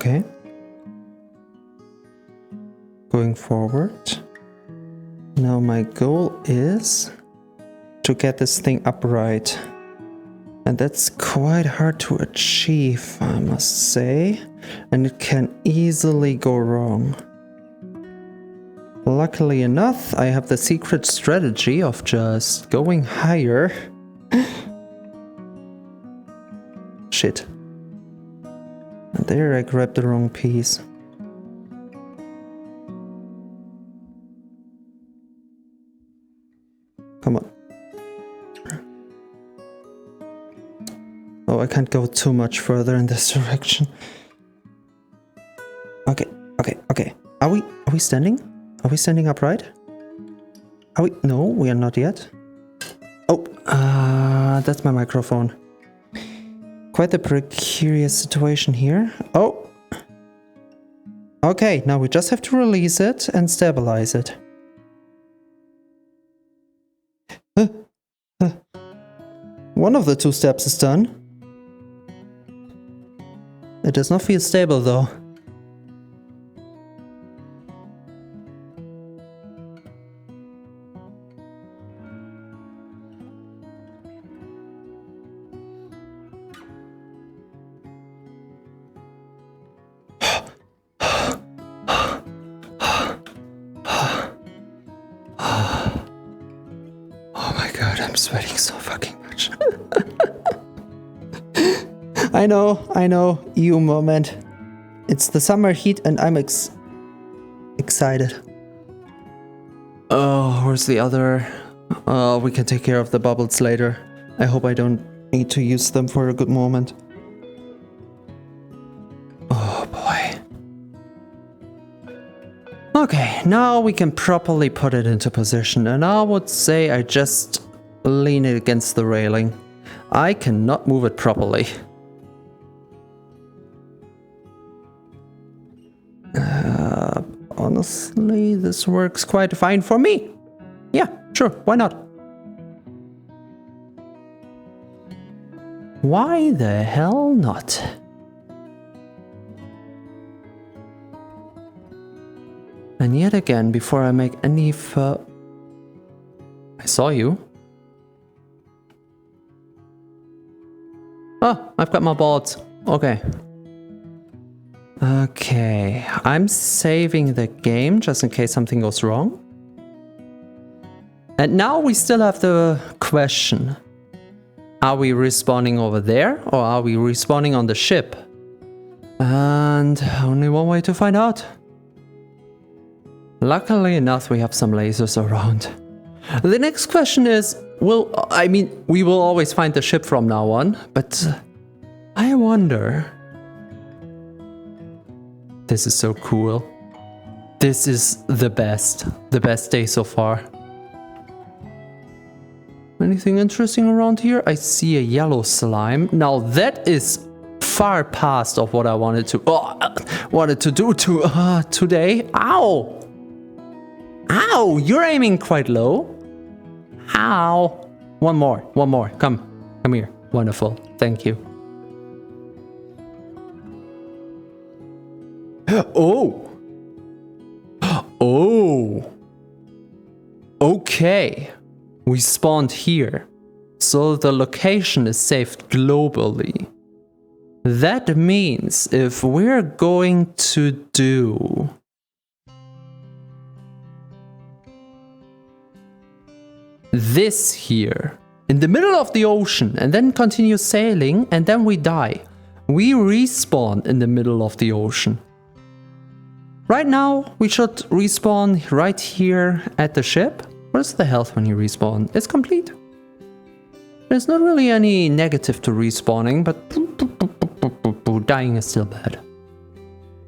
Okay. Going forward. Now my goal is to get this thing upright. And that's quite hard to achieve, I must say. And it can easily go wrong. Luckily enough, I have the secret strategy of just going higher. Shit. And there I grabbed the wrong piece. Come on. Oh, I can't go too much further in this direction. Okay. Are we standing? Are we standing upright? Are we? No, we are not yet. Oh, that's my microphone. Quite a precarious situation here. Oh. Okay, now we just have to release it and stabilize it. One of the two steps is done. It does not feel stable though. I'm sweating so fucking much. I know, EU moment. It's the summer heat and I'm excited. Oh, where's the other? We can take care of the bubbles later. I hope I don't need to use them for a good moment. Oh boy. Okay, now we can properly put it into position, and I would say I just lean it against the railing. I cannot move it properly. Honestly, this works quite fine for me. Yeah, sure, why not? Why the hell not? And yet again, before I make any I saw you. Oh, I've got my boards. Okay. Okay, I'm saving the game just in case something goes wrong. And now we still have the question. Are we respawning over there or are we respawning on the ship? And only one way to find out. Luckily enough, we have some lasers around. The next question is, we will always find the ship from now on, but I wonder... This is so cool. This is the best day so far. Anything interesting around here? I see a yellow slime. Now that is far past of what I wanted to do today. Ow! Ow! You're aiming quite low. Ow! One more. Come here. Wonderful. Thank you. Oh! Oh! Okay. We spawned here, so the location is saved globally. That means if we're going to do... this here, in the middle of the ocean, and then continue sailing, and then we die. We respawn in the middle of the ocean. Right now, we should respawn right here at the ship. Where's the health when you respawn? It's complete. There's not really any negative to respawning, but dying is still bad.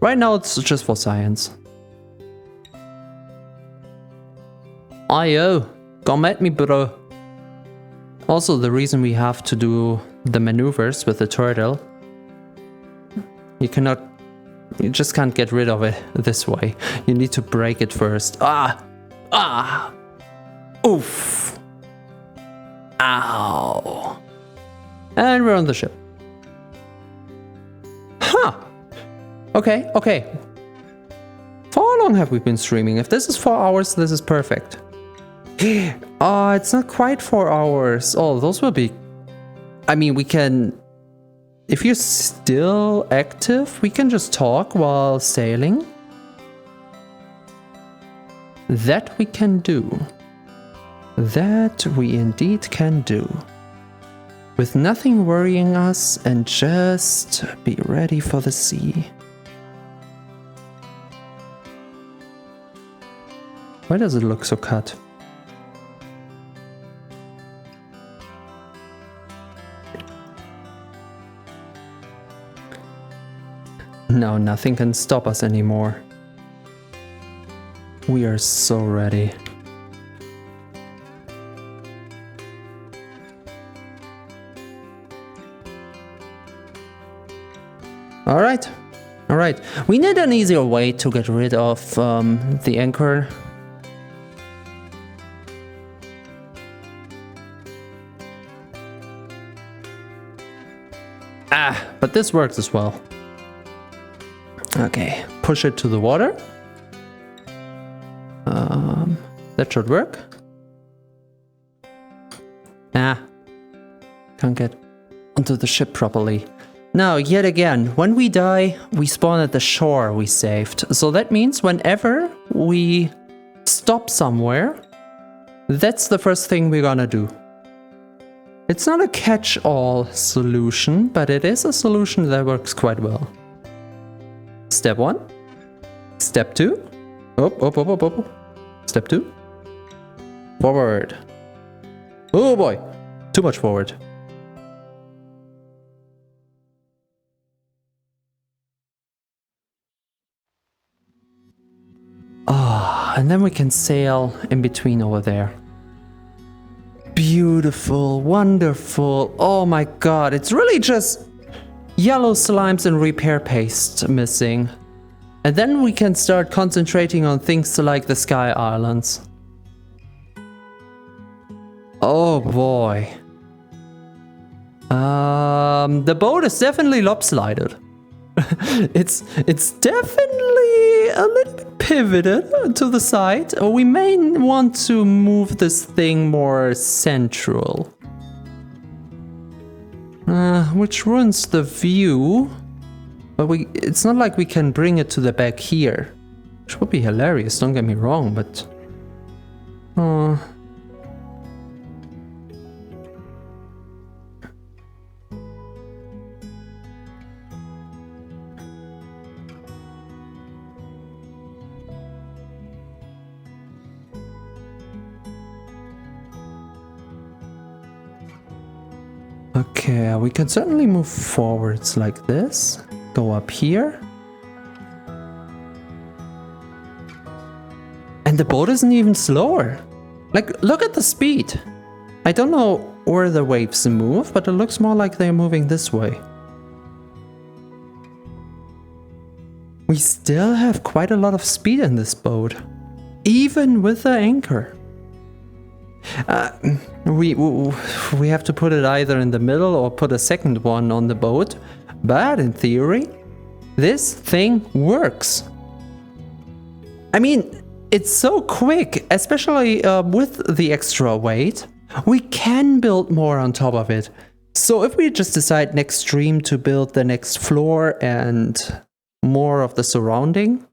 Right now, it's just for science. Ayo, come at me, bro. Also, the reason we have to do the maneuvers with the turtle, you just can't get rid of it this way. You need to break it first. Oof. Ow. And we're on the ship. Huh. Okay, okay. For how long have we been streaming? If this is 4 hours, this is perfect. It's not quite 4 hours. Oh, those will be... I mean, we can... If you're still active, we can just talk while sailing. That we can do. That we indeed can do. With nothing worrying us and just be ready for the sea. Why does it look so cut? Now nothing can stop us anymore. We are so ready. Alright, alright. We need an easier way to get rid of the anchor. But this works as well. Okay, push it to the water. That should work. Can't get onto the ship properly. Now, yet again, when we die, we spawn at the shore we saved. So that means whenever we stop somewhere, that's the first thing we're gonna do. It's not a catch-all solution, but it is a solution that works quite well. Step 1. Step 2. Step 2. Forward. Oh boy, too much forward. And then we can sail in between over there. Beautiful, wonderful. Oh my god, it's really just yellow slimes and repair paste missing. And then we can start concentrating on things like the Sky Islands. Oh boy. The boat is definitely lopsided. It's definitely a little bit pivoted to the side. We may want to move this thing more central. Which ruins the view. But it's not like we can bring it to the back here. Which would be hilarious, don't get me wrong, but... Okay, we can certainly move forwards like this. Go up here. And the boat isn't even slower. Like, look at the speed. I don't know where the waves move, but it looks more like they're moving this way. We still have quite a lot of speed in this boat. Even with the anchor. We have to put it either in the middle or put a second one on the boat. But in theory, this thing works. I mean, it's so quick, especially with the extra weight. We can build more on top of it. So if we just decide next stream to build the next floor and more of the surrounding.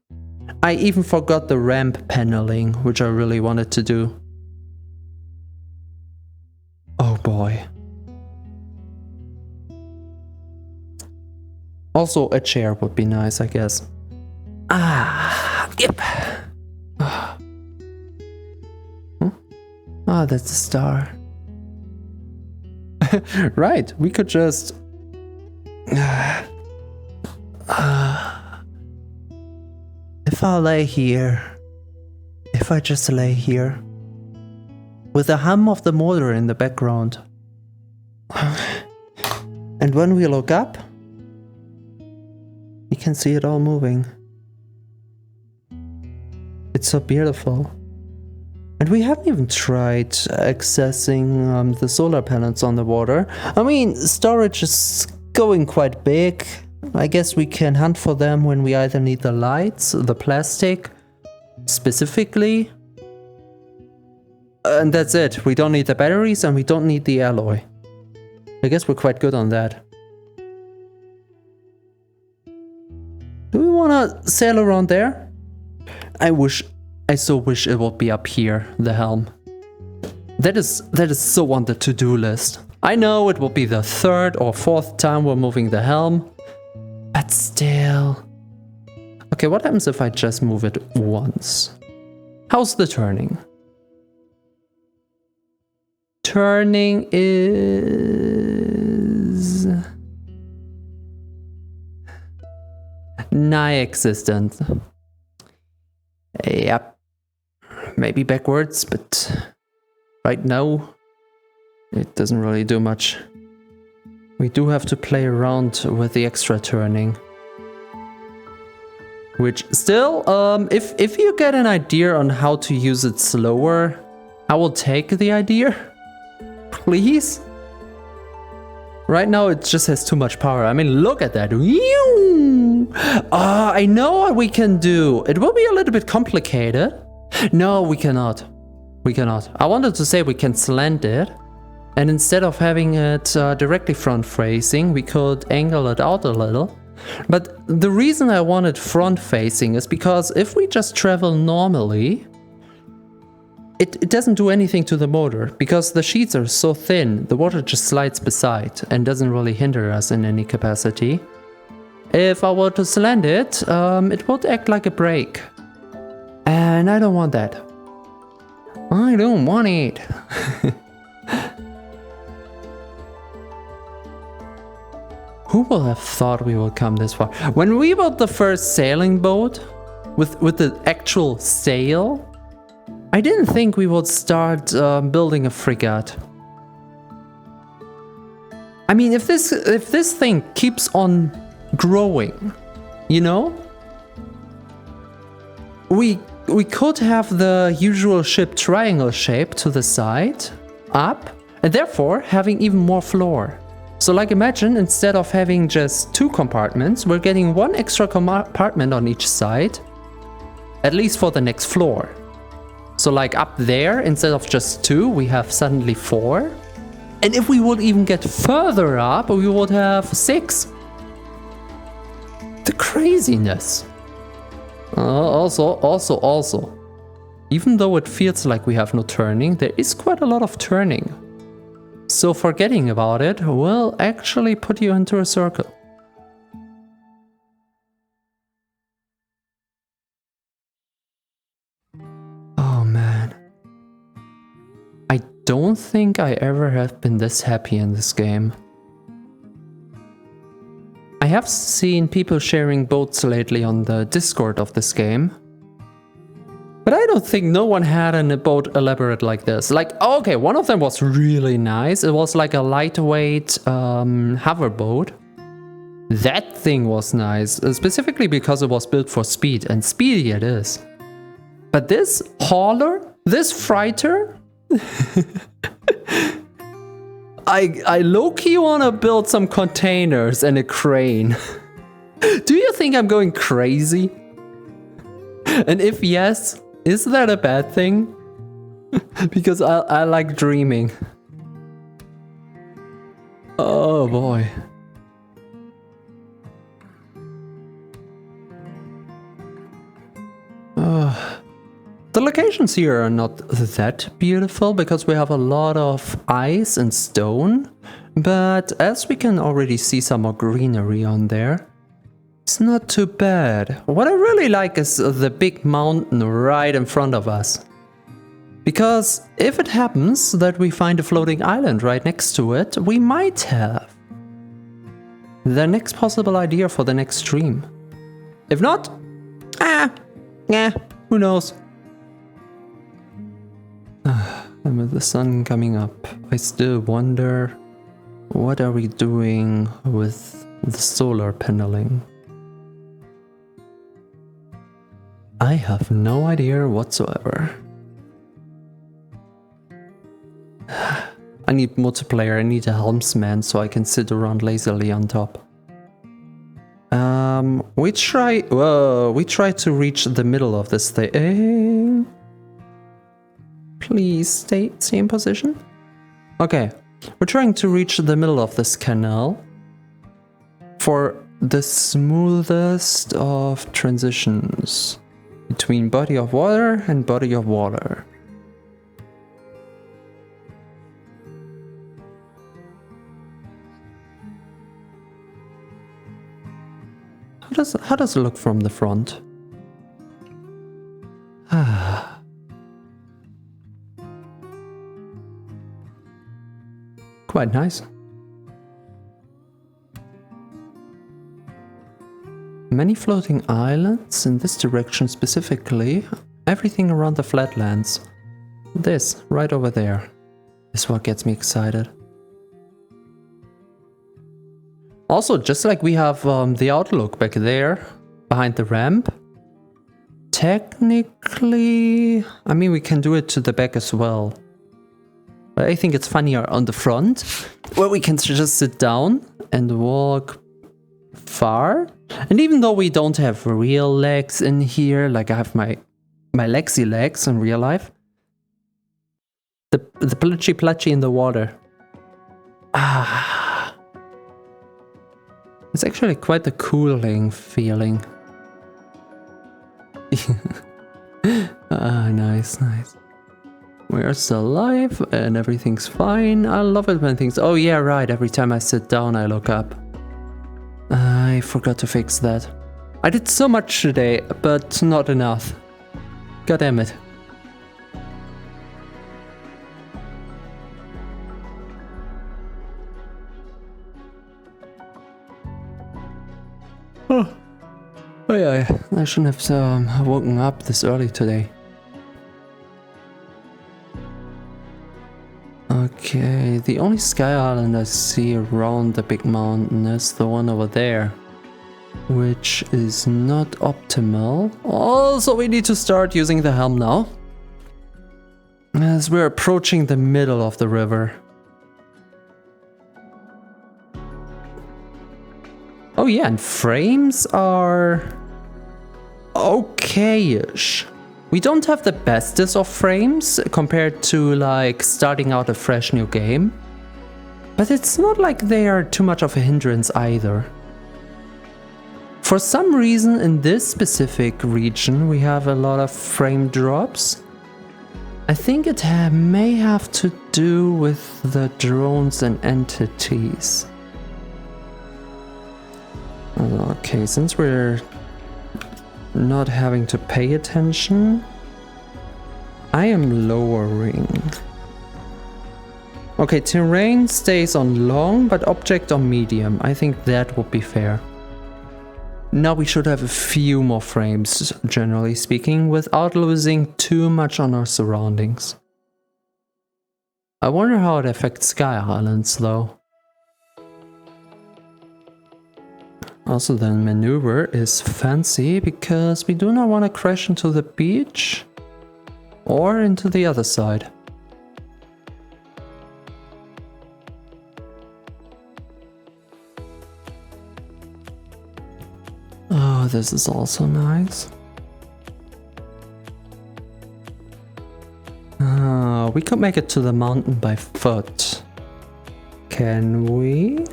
I even forgot the ramp paneling, which I really wanted to do. Oh boy. Also, a chair would be nice, I guess. Yep. That's a star. Right, we could just... If I lay here... If I just lay here... With the hum of the motor in the background. And when we look up... You can see it all moving. It's so beautiful. And we haven't even tried accessing the solar panels on the water. I mean, storage is going quite big. I guess we can hunt for them when we either need the lights, the plastic, specifically. And that's it. We don't need the batteries and we don't need the alloy. I guess we're quite good on that. Do we want to sail around there? I so wish it would be up here, the helm. That is so on the to-do list. I know it will be the 3rd or 4th time we're moving the helm, but still. Okay, what happens if I just move it once? How's the turning? Turning is non-existent. Yep. Maybe backwards, but right now it doesn't really do much. We do have to play around with the extra turning. Which still, if you get an idea on how to use it slower, I will take the idea. Please? Right now it just has too much power. I mean, look at that. I know what we can do. It will be a little bit complicated. No, we cannot. We cannot. I wanted to say we can slant it. And instead of having it directly front facing, we could angle it out a little. But the reason I wanted front facing is because if we just travel normally, it doesn't do anything to the motor. Because the sheets are so thin, the water just slides beside and doesn't really hinder us in any capacity. If I were to slant it, it would act like a brake. And I don't want that. I don't want it. Who will have thought we would come this far? When we built the first sailing boat with the actual sail, I didn't think we would start building a frigate. I mean, if this thing keeps on growing, you know, we could have the usual ship triangle shape to the side, up, and therefore having even more floor. So like imagine instead of having just 2 compartments, we're getting 1 extra compartment on each side, at least for the next floor. So like up there, instead of just 2, we have suddenly 4. And if we would even get further up, we would have 6. The craziness. Also, even though it feels like we have no turning, there is quite a lot of turning. So forgetting about it will actually put you into a circle. Oh man. I don't think I ever have been this happy in this game. I have seen people sharing boats lately on the Discord of this game. But I don't think no one had a boat elaborate like this. Like, okay, one of them was really nice. It was like a lightweight hoverboat. That thing was nice, specifically because it was built for speed, and speedy it is. But this hauler, this freighter, I low-key want to build some containers and a crane. Do you think I'm going crazy? And if yes, is that a bad thing? Because I like dreaming. Oh boy. The locations here are not that beautiful because we have a lot of ice and stone. But as we can already see some more greenery on there, it's not too bad. What I really like is the big mountain right in front of us. Because if it happens that we find a floating island right next to it, we might have the next possible idea for the next stream. If not, who knows? And with the sun coming up, I still wonder, what are we doing with the solar paneling? I have no idea whatsoever. I need multiplayer, I need a helmsman so I can sit around lazily on top. We try to reach the middle of this thing. Please stay in position. Okay, we're trying to reach the middle of this canal for the smoothest of transitions between body of water and body of water. How does it look from the front? Quite nice. Many floating islands in this direction specifically. Everything around the flatlands. This, right over there, is what gets me excited. Also, just like we have the outlook back there, behind the ramp, technically, I mean, we can do it to the back as well. But I think it's funnier on the front, where we can just sit down and walk far. And even though we don't have real legs in here, like I have my legsy legs in real life, the plutchy in the water. It's actually quite a cooling feeling. Nice. We're still alive and everything's fine. I love it when things... Oh yeah, right. Every time I sit down, I look up. I forgot to fix that. I did so much today, but not enough. God damn it. Oh yeah, I shouldn't have woken up this early today. Okay, the only sky island I see around the big mountain is the one over there, which is not optimal. Also, we need to start using the helm now, as we're approaching the middle of the river. Oh yeah, and frames are okay-ish. We don't have the bestest of frames compared to like starting out a fresh new game, but it's not like they are too much of a hindrance either. For some reason in this specific region we have a lot of frame drops. I think it may have to do with the drones and entities. Okay, since we're not having to pay attention, I am lowering. Okay, terrain stays on long, but object on medium. I think that would be fair. Now we should have a few more frames, generally speaking, without losing too much on our surroundings. I wonder how it affects Sky Islands, though. Also, the maneuver is fancy because we do not want to crash into the beach or into the other side. Oh, this is also nice. We could make it to the mountain by foot. Can we?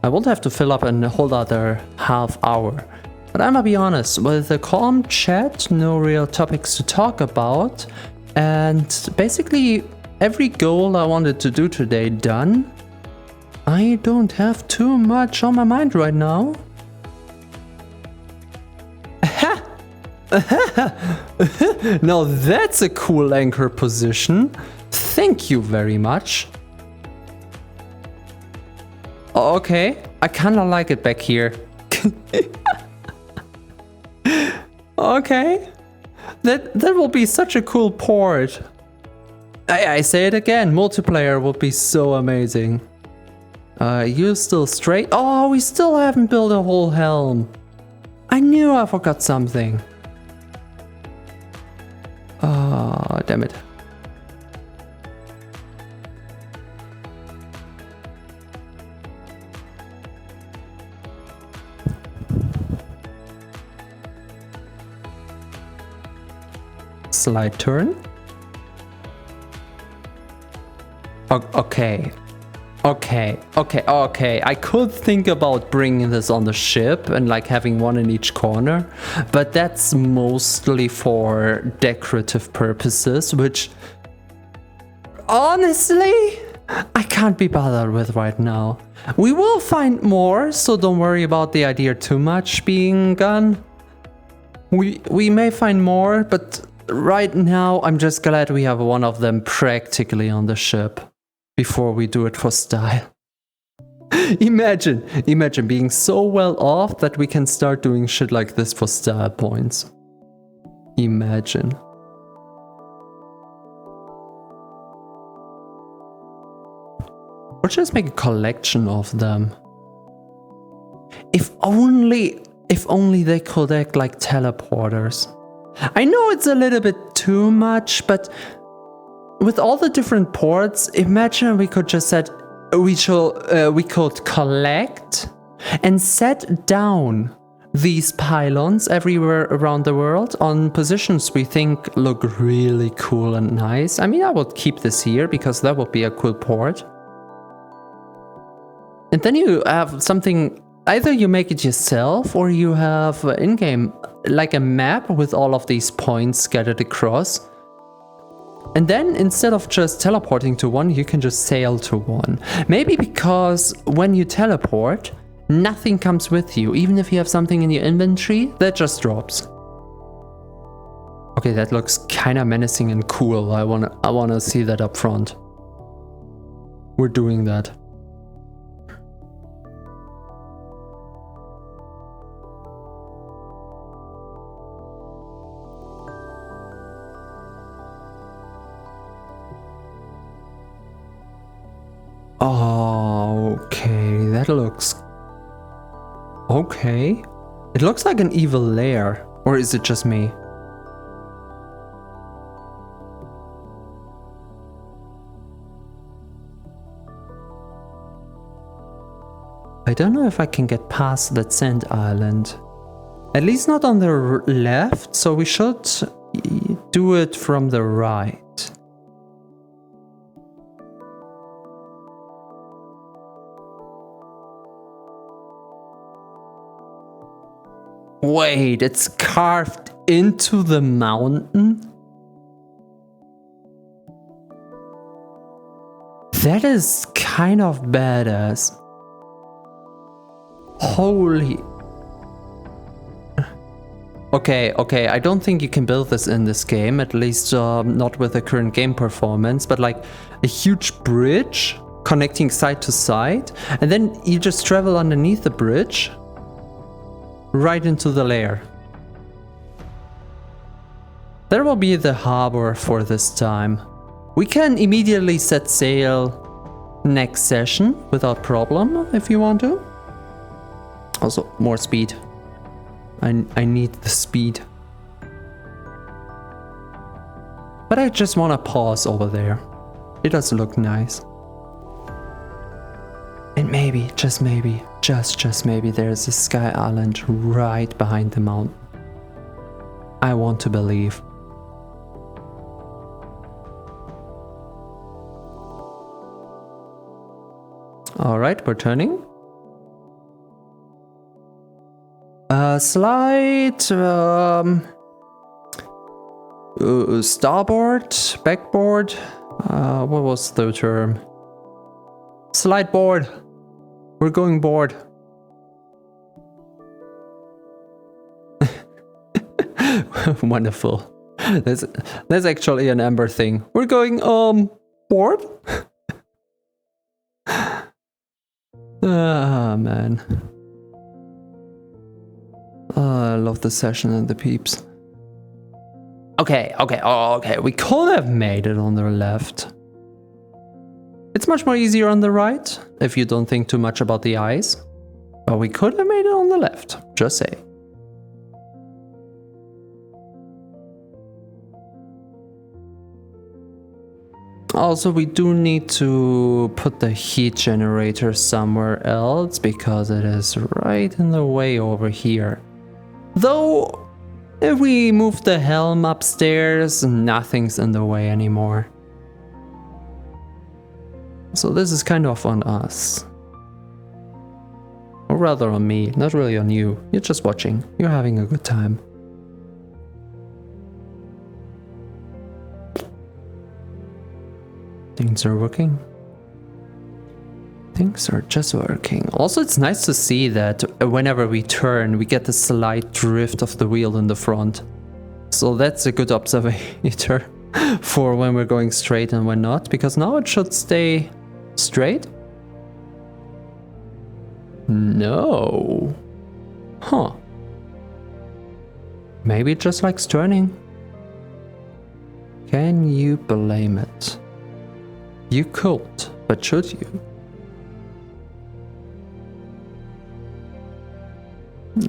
I will have to fill up a whole other half hour. But I'm gonna be honest, with a calm chat, no real topics to talk about, and basically every goal I wanted to do today done, I don't have too much on my mind right now. Now that's a cool anchor position. Thank you very much. Okay, I kinda like it back here. Okay, that will be such a cool port. I say it again, multiplayer will be so amazing. You still straight? Oh, we still haven't built a whole helm. I knew I forgot something. Oh, damn it. slight turn. Okay. I could think about bringing this on the ship and like having one in each corner, but that's mostly for decorative purposes, which honestly, I can't be bothered with right now. We will find more, so don't worry about the idea too much being gone. We may find more, but right now I'm just glad we have one of them practically on the ship before we do it for style. Imagine being so well off that we can start doing shit like this for style points. Imagine. Or just make a collection of them. If only they could act like teleporters. I know it's a little bit too much, but with all the different ports, imagine we could just set, we could collect and set down these pylons everywhere around the world on positions we think look really cool and nice. I mean, I would keep this here because that would be a cool port. And then you have something, either you make it yourself or you have in-game like a map with all of these points scattered across. And then instead of just teleporting to one, you can just sail to one. Maybe because when you teleport, nothing comes with you. Even if you have something in your inventory, that just drops. Okay, that looks kind of menacing and cool. I wanna see that up front. We're doing that. Okay, that looks okay. It looks like an evil lair, or is it just me? I don't know if I can get past that sand island. At least not on the left, so we should do it from the right. Wait, it's carved into the mountain? That is kind of badass. Holy... Okay, I don't think you can build this in this game, at least not with the current game performance, but like a huge bridge connecting side to side, and then you just travel underneath the bridge right into the lair. There will be the harbor for this time. We can immediately set sail next session without problem if you want to. Also, more speed. I need the speed. But I just want to pause over there. It does look nice. And maybe, just maybe, just maybe there's a sky island right behind the mountain. I want to believe. Alright, we're turning. Slide, starboard, backboard, what was the term? Slide board. We're going board. Wonderful. That's actually an Amber thing. We're going board. Ah man. I love the session and the peeps. Okay. We could have made it on the left. It's much more easier on the right, if you don't think too much about the eyes. But we could have made it on the left, just say. Also, we do need to put the heat generator somewhere else, because it is right in the way over here. Though, If we move the helm upstairs, nothing's in the way anymore. So this is kind of on us. Or rather on me, not really on you. You're just watching. You're having a good time. Things are working. Things are just working. Also, it's nice to see that whenever we turn, we get the slight drift of the wheel in the front. So that's a good observator for when we're going straight and when not, because now it should stay straight. No. Huh. Maybe it just likes turning. Can you blame it? You could, but should you?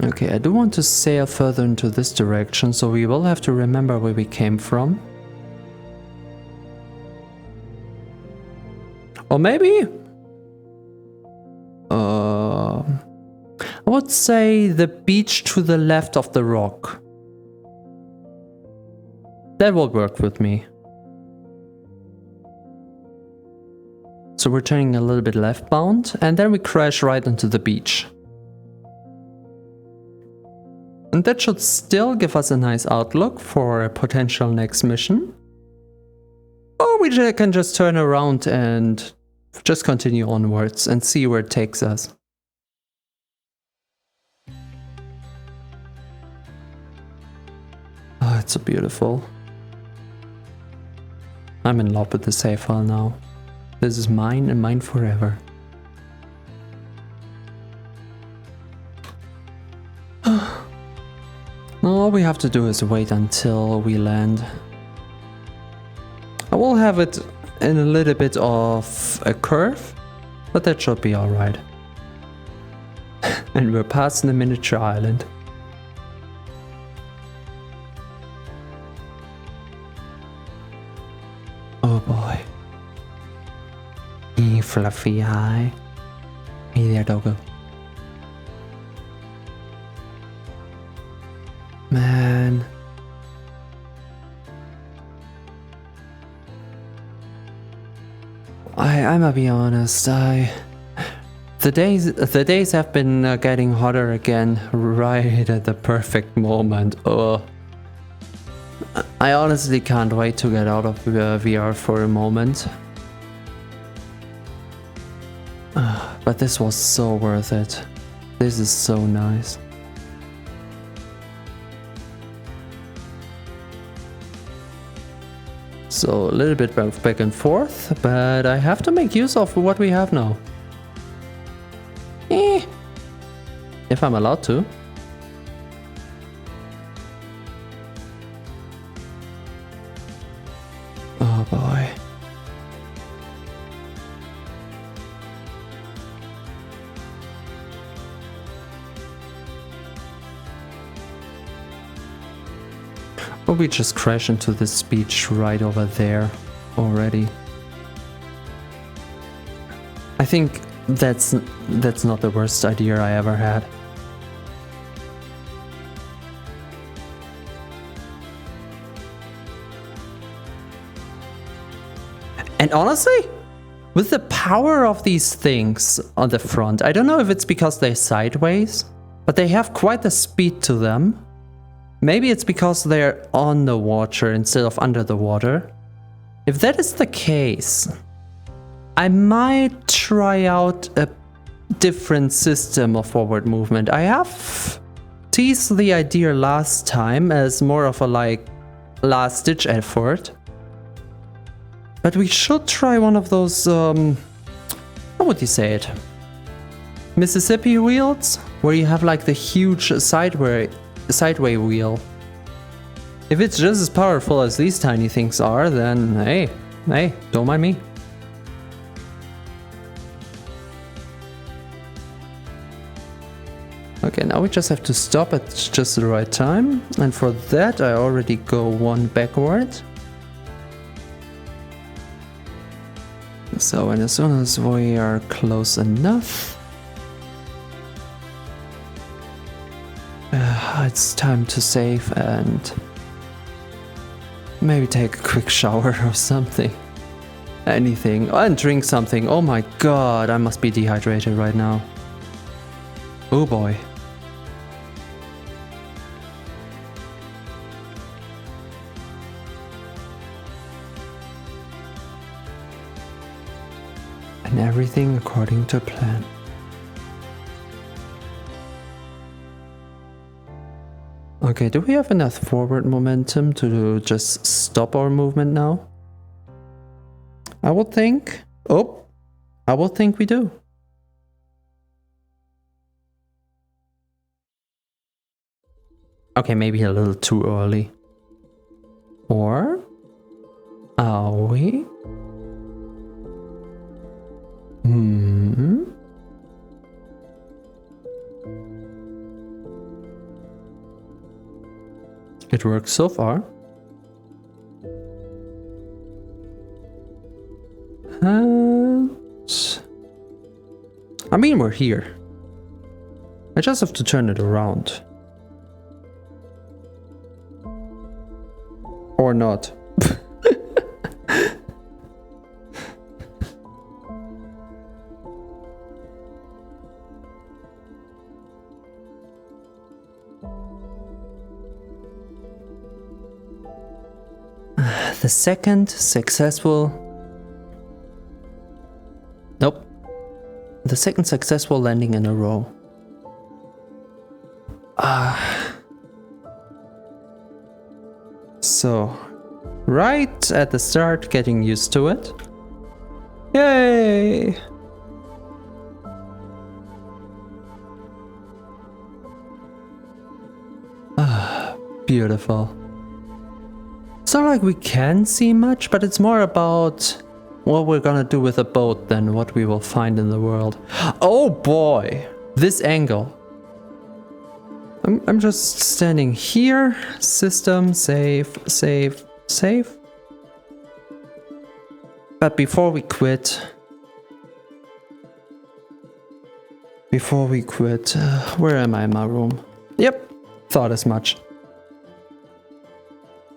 Okay, I do want to sail further into this direction, so we will have to remember where we came from. Or maybe... I would say the beach to the left of the rock. That will work with me. So we're turning a little bit left-bound, and then we crash right into the beach. And that should still give us a nice outlook for a potential next mission. Or we can just turn around and just continue onwards and see where it takes us. Oh, it's so beautiful. I'm in love with the save file now. This is mine and mine forever. All we have to do is wait until we land. I will have it in a little bit of a curve, but that should be alright. And we're passing the miniature island. Oh boy. Hey, fluffy, hi. Hey there, doggo. Man. I'ma be honest, the days have been getting hotter again right at the perfect moment. Oh, I honestly can't wait to get out of VR for a moment. But this was so worth it. This is so nice. So a little bit back and forth, but I have to make use of what we have now. If I'm allowed to. Oh boy. Or we just crash into this beach right over there already. I think that's not the worst idea I ever had. And honestly, with the power of these things on the front, I don't know if it's because they're sideways, but they have quite the speed to them. Maybe it's because they're on the water instead of under the water. If that is the case, I might try out a different system of forward movement. I have teased the idea last time as more of a last ditch effort. But we should try one of those, how would you say it? Mississippi wheels? Where you have like the huge sideway wheel. If it's just as powerful as these tiny things are, then hey, don't mind me. Okay, now we just have to stop at just the right time, and for that I already go one backward. So, and as soon as we are close enough, It's time to save and maybe take a quick shower or something. Anything. And drink something. Oh my god, I must be dehydrated right now. Oh boy. And everything according to plan. Okay, do we have enough forward momentum to just stop our movement now? I would think. Oh, I would think we do. Okay, maybe a little too early. Or are we? It works so far. I mean, we're here. I just have to turn it around. Or not. The second successful... Nope. The second successful landing in a row. So, right at the start, getting used to it. Yay! Beautiful. It's not like we can see much, but it's more about what we're gonna do with a boat than what we will find in the world. Oh boy! This angle. I'm just standing here. System, save, save, save. But before we quit... where am I in my room? Yep, thought as much.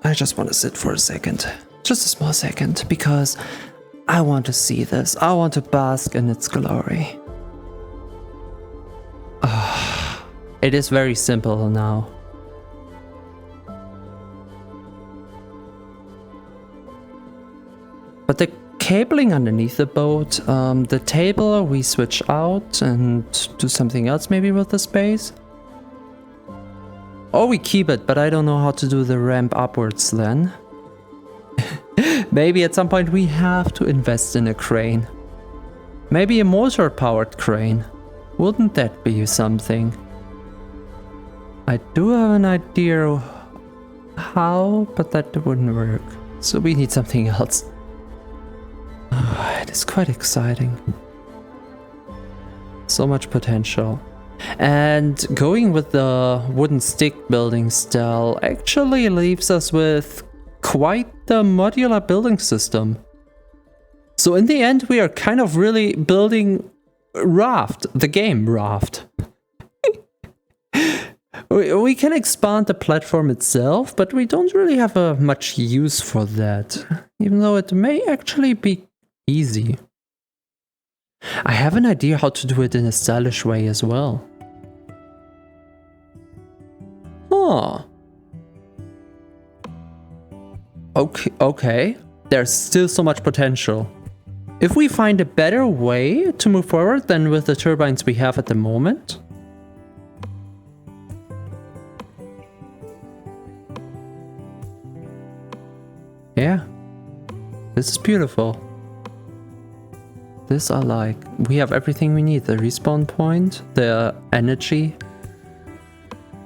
I just want to sit for a second. Just a small second, because I want to see this. I want to bask in its glory. It is very simple now. But the cabling underneath the boat, the table we switch out and do something else maybe with the space. Or we keep it, but I don't know how to do the ramp upwards then. Maybe at some point we have to invest in a crane. Maybe a motor-powered crane. Wouldn't that be something? I do have an idea how, but that wouldn't work. So we need something else. It is quite exciting. So much potential. And going with the wooden stick building style actually leaves us with quite the modular building system. So in the end we are kind of really building Raft, the game Raft. We can expand the platform itself, but we don't really have much use for that, even though it may actually be easy. I have an idea how to do it in a stylish way as well. Huh. Okay. There's still so much potential. If we find a better way to move forward than with the turbines we have at the moment. Yeah. This is beautiful. This I like. We have everything we need. The respawn point, the energy.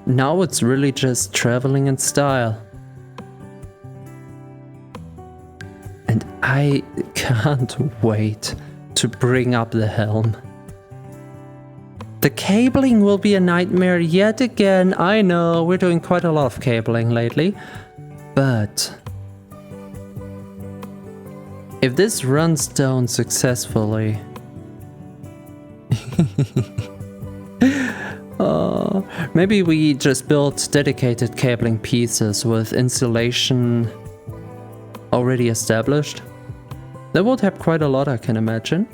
Now it's really just traveling in style. And I can't wait to bring up the helm. The cabling will be a nightmare yet again. I know, we're doing quite a lot of cabling lately. But if this runs down successfully... Maybe we just build dedicated cabling pieces with insulation already established. That would help quite a lot, I can imagine.